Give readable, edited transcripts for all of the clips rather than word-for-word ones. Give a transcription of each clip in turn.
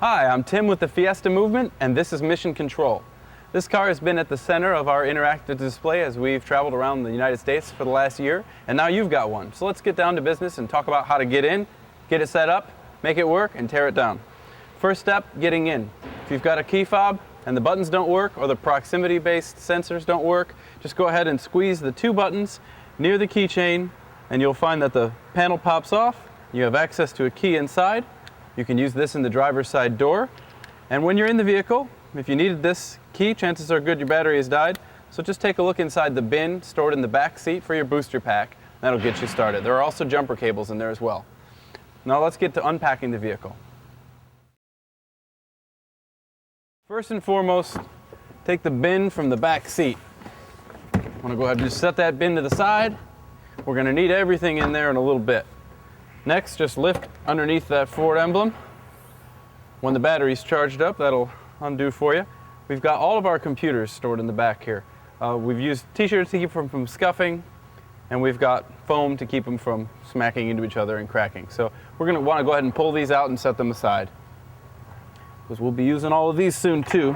Hi, I'm Tim with the Fiesta Movement, and this is Mission Control. This car has been at the center of our interactive display as we've traveled around the United States for the last year, and now you've got one. So let's get down to business and talk about how to get in, get it set up, make it work, and tear it down. First step, getting in. If you've got a key fob and the buttons don't work or the proximity-based sensors don't work, just go ahead and squeeze the two buttons near the keychain, and you'll find that the panel pops off. You have access to a key inside. You can use this in the driver's side door. And when you're in the vehicle, if you needed this key, chances are good your battery has died. So just take a look inside the bin stored in the back seat for your booster pack. That'll get you started. There are also jumper cables in there as well. Now let's get to unpacking the vehicle. First and foremost, take the bin from the back seat. I'm going to go ahead and just set that bin to the side. We're going to need everything in there in a little bit. Next, just lift underneath that Ford emblem. When the battery's charged up, that'll undo for you. We've got all of our computers stored in the back here. We've used t-shirts to keep them from scuffing, and we've got foam to keep them from smacking into each other and cracking. So we're going to want to go ahead and pull these out and set them aside, because we'll be using all of these soon too.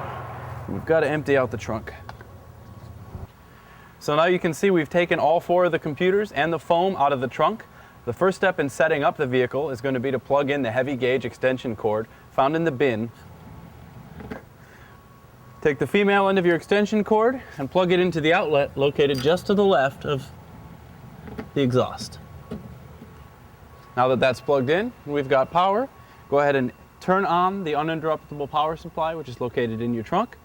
We've got to empty out the trunk. So now you can see we've taken all four of the computers and the foam out of the trunk. The first step in setting up the vehicle is going to be to plug in the heavy gauge extension cord found in the bin. Take the female end of your extension cord and plug it into the outlet located just to the left of the exhaust. Now that that's plugged in and we've got power, go ahead and turn on the uninterruptible power supply, which is located in your trunk.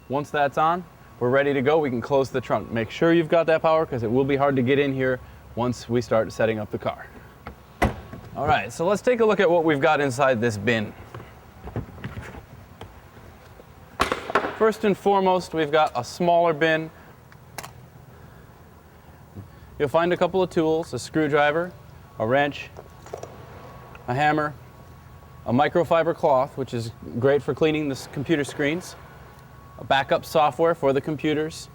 Once that's on, we're ready to go. We can close the trunk. Make sure you've got that power, because it will be hard to get in here once we start setting up the car. All right, so let's take a look at what we've got inside this bin. First and foremost, we've got a smaller bin. You'll find a couple of tools: a screwdriver, a wrench, a hammer, a microfiber cloth, which is great for cleaning the computer screens, a backup software for the computers,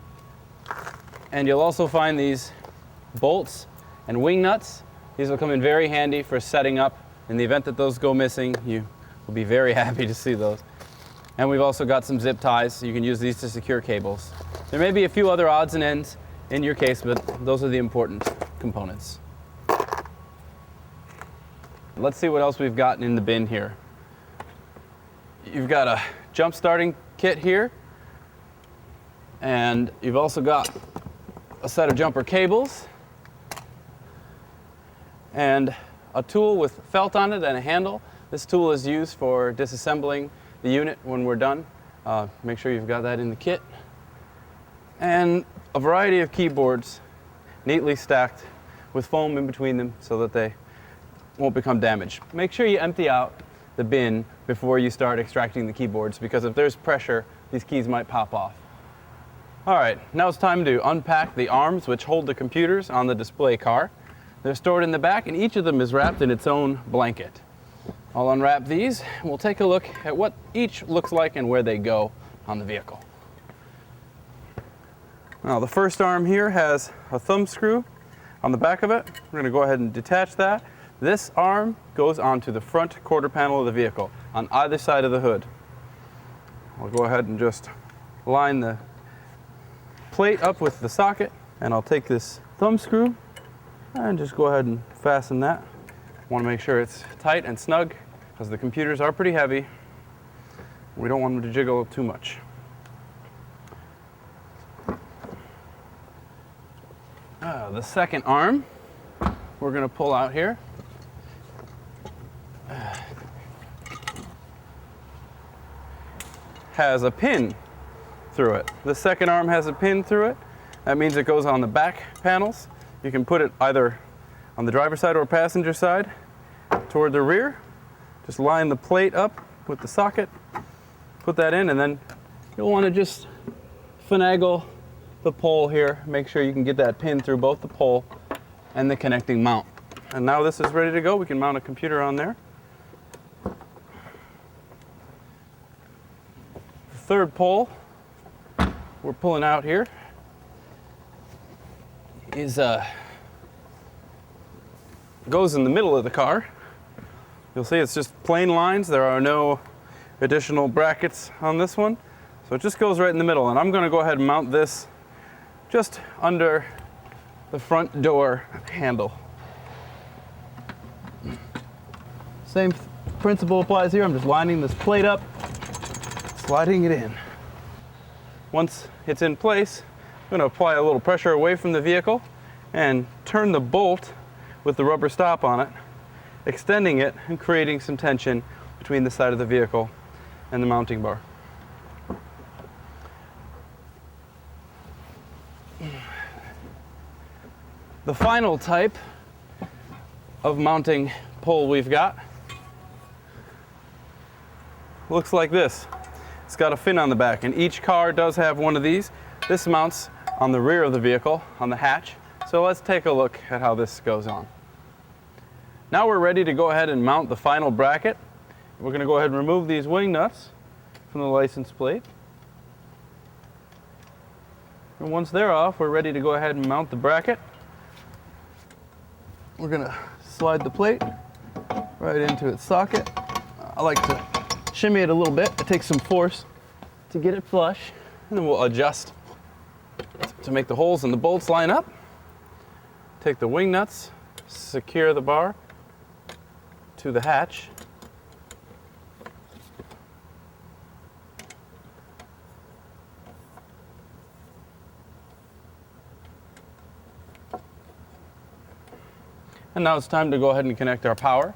and you'll also find these bolts and wing nuts. These will come in very handy for setting up. In the event that those go missing, you will be very happy to see those. And we've also got some zip ties, so you can use these to secure cables. There may be a few other odds and ends in your case, but those are the important components. Let's see what else we've got in the bin here. You've got a jump starting kit here, and you've also got a set of jumper cables and a tool with felt on it and a handle. This tool is used for disassembling the unit when we're done. Make sure you've got that in the kit. And a variety of keyboards neatly stacked with foam in between them so that they won't become damaged. Make sure you empty out the bin before you start extracting the keyboards, because if there's pressure, these keys might pop off. All right, now it's time to unpack the arms which hold the computers on the display car. They're stored in the back, and each of them is wrapped in its own blanket. I'll unwrap these, and we'll take a look at what each looks like and where they go on the vehicle. Now, the first arm here has a thumb screw on the back of it. We're going to go ahead and detach that. This arm goes onto the front quarter panel of the vehicle on either side of the hood. I'll go ahead and just line the plate up with the socket, and I'll take this thumb screw and just go ahead and fasten that. Want to make sure it's tight and snug, because the computers are pretty heavy. We don't want them to jiggle too much. The second arm we're going to pull out here has a pin through it. The second arm has a pin through it. That means it goes on the back panels. You can put it either on the driver's side or passenger side toward the rear. Just line the plate up with the socket, put that in, and then you'll want to just finagle the pole here. Make sure you can get that pin through both the pole and the connecting mount. And now this is ready to go. We can mount a computer on there. The third pole we're pulling out here is goes in the middle of the car. You'll see it's just plain lines. There are no additional brackets on this one. So it just goes right in the middle, and I'm going to go ahead and mount this just under the front door handle. Same principle applies here. I'm just lining this plate up, sliding it in. Once it's in place, I'm going to apply a little pressure away from the vehicle and turn the bolt with the rubber stop on it, extending it and creating some tension between the side of the vehicle and the mounting bar. The final type of mounting pole we've got looks like this. It's got a fin on the back, and each car does have one of these. This mounts on the rear of the vehicle, on the hatch. So let's take a look at how this goes on. Now we're ready to go ahead and mount the final bracket. We're going to go ahead and remove these wing nuts from the license plate. And once they're off, we're ready to go ahead and mount the bracket. We're going to slide the plate right into its socket. I like to shimmy it a little bit. It takes some force to get it flush. And then we'll adjust to make the holes and the bolts line up. Take the wing nuts, secure the bar to the hatch. And now it's time to go ahead and connect our power.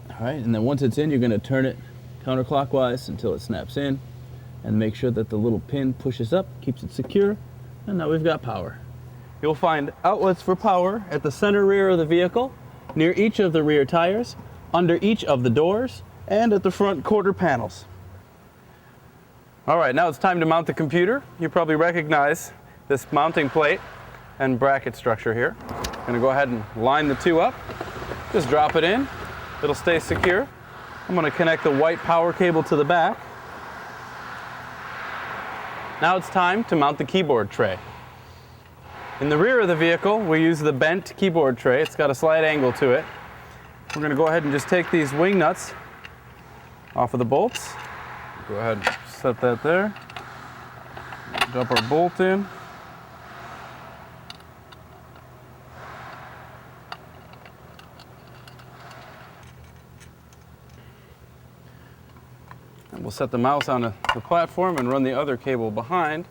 All right, and then once it's in, you're going to turn it counterclockwise until it snaps in, and make sure that the little pin pushes up, keeps it secure, and now we've got power. You'll find outlets for power at the center rear of the vehicle, near each of the rear tires, under each of the doors, and at the front quarter panels. All right, now it's time to mount the computer. You probably recognize this mounting plate and bracket structure here. I'm going to go ahead and line the two up. Just drop it in. It'll stay secure. I'm going to connect the white power cable to the back. Now it's time to mount the keyboard tray. In the rear of the vehicle, we use the bent keyboard tray. It's got a slight angle to it. We're going to go ahead and just take these wing nuts off of the bolts. Go ahead and set that there. Drop our bolt in. And we'll set the mouse on the platform and run the other cable behind.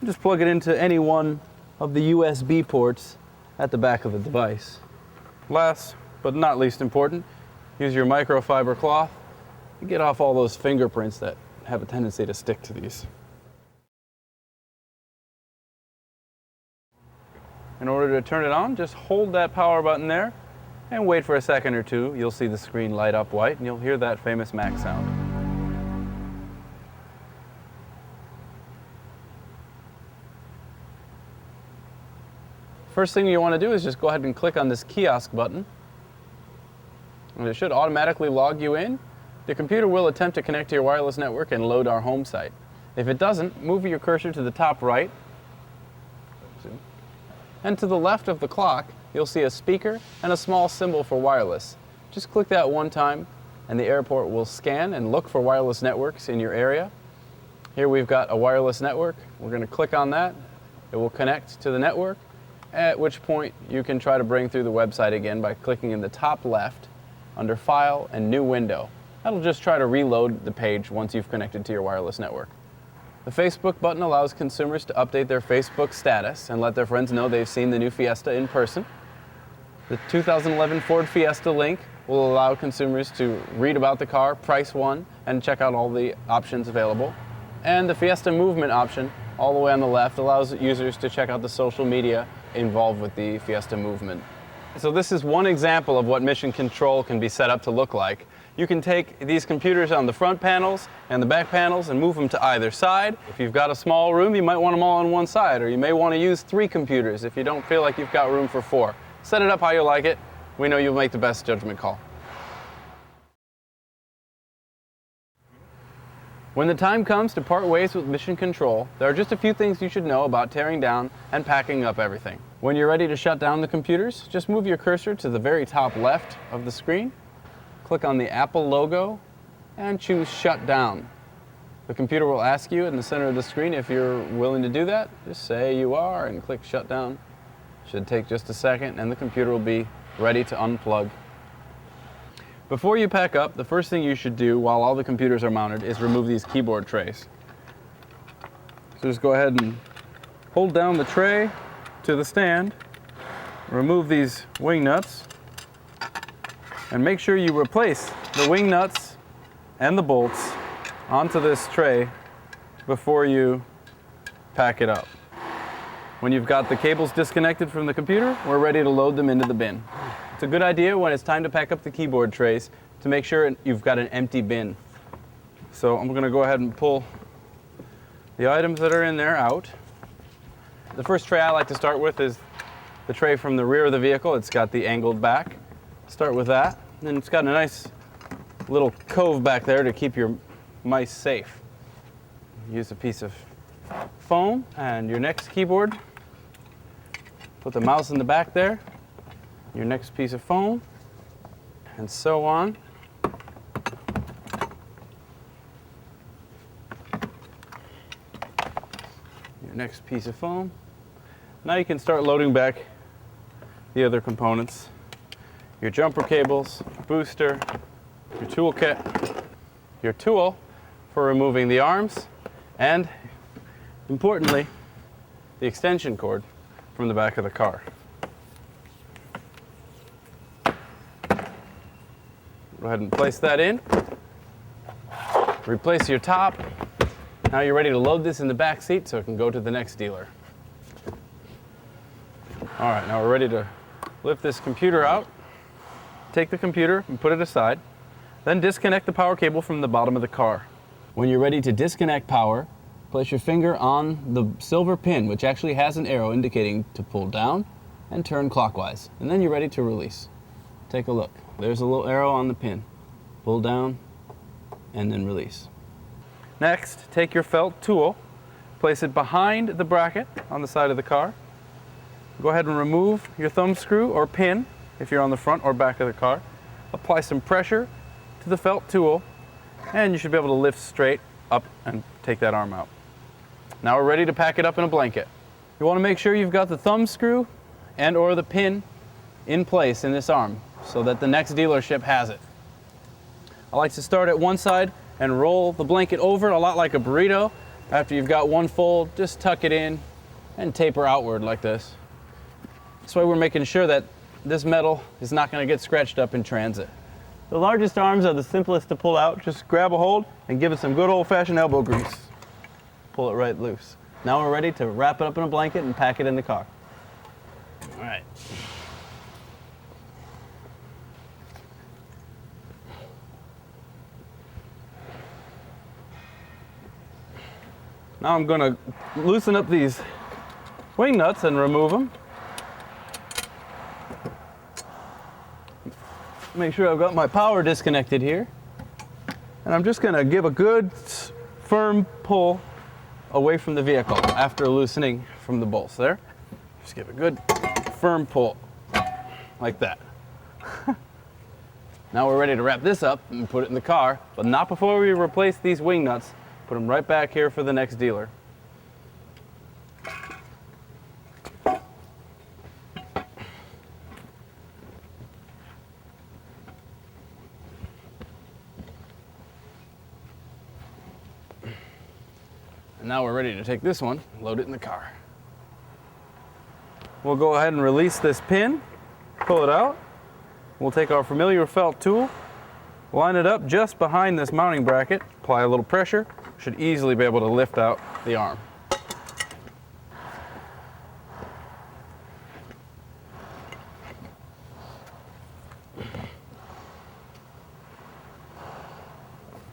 Just plug it into any one of the USB ports at the back of the device. Last but not least important, use your microfiber cloth to get off all those fingerprints that have a tendency to stick to these. In order to turn it on, just hold that power button there and wait for a second or two. You'll see the screen light up white and you'll hear that famous Mac sound. First thing you want to do is just go ahead and click on this kiosk button, and it should automatically log you in. The computer will attempt to connect to your wireless network and load our home site. If it doesn't, move your cursor to the top right, and to the left of the clock, you'll see a speaker and a small symbol for wireless. Just click that one time, and the airport will scan and look for wireless networks in your area. Here we've got a wireless network. We're going to click on that. It will connect to the network, at which point you can try to bring through the website again by clicking in the top left under File and New Window. That'll just try to reload the page once you've connected to your wireless network. The Facebook button allows consumers to update their Facebook status and let their friends know they've seen the new Fiesta in person. The 2011 Ford Fiesta link will allow consumers to read about the car, price one, and check out all the options available. And the Fiesta Movement option, all the way on the left, allows users to check out the social media involved with the Fiesta Movement. So this is one example of what mission control can be set up to look like. You can take these computers on the front panels and the back panels and move them to either side. If you've got a small room, you might want them all on one side, or you may want to use 3 computers if you don't feel like you've got room for 4. Set it up how you like it. We know you'll make the best judgment call. When the time comes to part ways with mission control, there are just a few things you should know about tearing down and packing up everything. When you're ready to shut down the computers, just move your cursor to the very top left of the screen, click on the Apple logo, and choose Shut Down. The computer will ask you in the center of the screen if you're willing to do that. Just say you are and click Shut Down. Should take just a second and the computer will be ready to unplug. Before you pack up, the first thing you should do while all the computers are mounted is remove these keyboard trays. So just go ahead and hold down the tray to the stand, remove these wing nuts, and make sure you replace the wing nuts and the bolts onto this tray before you pack it up. When you've got the cables disconnected from the computer, we're ready to load them into the bin. It's a good idea when it's time to pack up the keyboard trays to make sure you've got an empty bin. So I'm going to go ahead and pull the items that are in there out. The first tray I like to start with is the tray from the rear of the vehicle. It's got the angled back. Start with that. And it's got a nice little cove back there to keep your mice safe. Use a piece of foam and your next keyboard. Put the mouse in the back there. Your next piece of foam. And so on. Your next piece of foam. Now you can start loading back the other components. Your jumper cables, booster, your toolkit, your tool for removing the arms, and importantly, the extension cord from the back of the car. Go ahead and place that in. Replace your top. Now you're ready to load this in the back seat so it can go to the next dealer. All right, now we're ready to lift this computer out. Take the computer and put it aside. Then disconnect the power cable from the bottom of the car. When you're ready to disconnect power, place your finger on the silver pin, which actually has an arrow indicating to pull down and turn clockwise. And then you're ready to release. Take a look. There's a little arrow on the pin. Pull down and then release. Next, take your felt tool, place it behind the bracket on the side of the car. Go ahead and remove your thumb screw or pin if you're on the front or back of the car. Apply some pressure to the felt tool and you should be able to lift straight up and take that arm out. Now we're ready to pack it up in a blanket. You want to make sure you've got the thumb screw and or the pin in place in this arm so that the next dealership has it. I like to start at one side and roll the blanket over a lot like a burrito. After you've got one fold, just tuck it in and taper outward like this. This way we're making sure that this metal is not going to get scratched up in transit. The largest arms are the simplest to pull out. Just grab a hold and give it some good old-fashioned elbow grease. Pull it right loose. Now we're ready to wrap it up in a blanket and pack it in the car. All right. Now I'm going to loosen up these wing nuts and remove them. Make sure I've got my power disconnected here. And I'm just going to give a good firm pull away from the vehicle after loosening from the bolts there. Just give a good firm pull like that. Now we're ready to wrap this up and put it in the car, but not before we replace these wing nuts. Put them right back here for the next dealer. And now we're ready to take this one, load it in the car. We'll go ahead and release this pin, pull it out. We'll take our familiar felt tool, line it up just behind this mounting bracket, apply a little pressure, should easily be able to lift out the arm.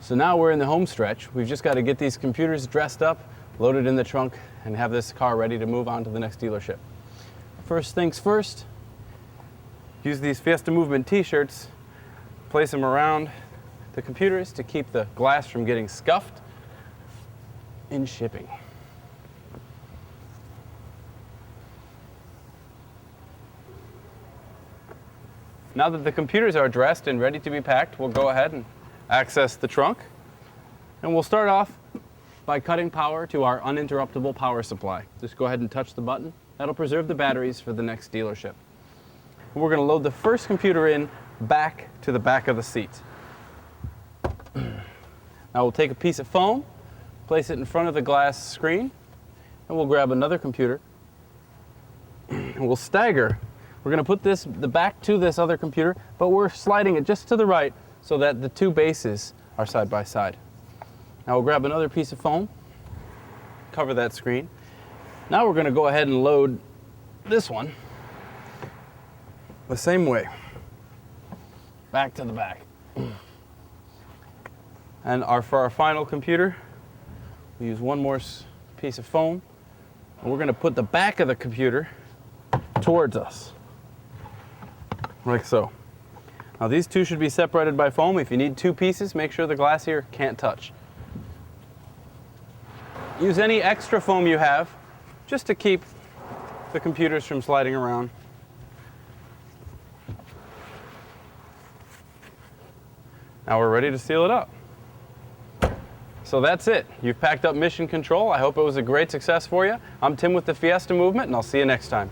So now we're in the home stretch. We've just got to get these computers dressed up, loaded in the trunk, and have this car ready to move on to the next dealership. First things first, use these Fiesta Movement t-shirts, place them around the computers to keep the glass from getting scuffed in shipping. Now that the computers are dressed and ready to be packed, we'll go ahead and access the trunk. And we'll start off by cutting power to our uninterruptible power supply. Just go ahead and touch the button. That'll preserve the batteries for the next dealership. We're going to load the first computer in back to the back of the seat. Now we'll take a piece of foam, place it in front of the glass screen, and we'll grab another computer. And we'll stagger. We're going to put the back to this other computer, but we're sliding it just to the right so that the two bases are side by side. Now we'll grab another piece of foam, cover that screen. Now we're going to go ahead and load this one the same way, back to the back. And for our final computer, we use one more piece of foam, and we're going to put the back of the computer towards us, like so. Now these two should be separated by foam. If you need two pieces, make sure the glass here can't touch. Use any extra foam you have just to keep the computers from sliding around. Now we're ready to seal it up. So that's it. You've packed up Mission Control. I hope it was a great success for you. I'm Tim with the Fiesta Movement, and I'll see you next time.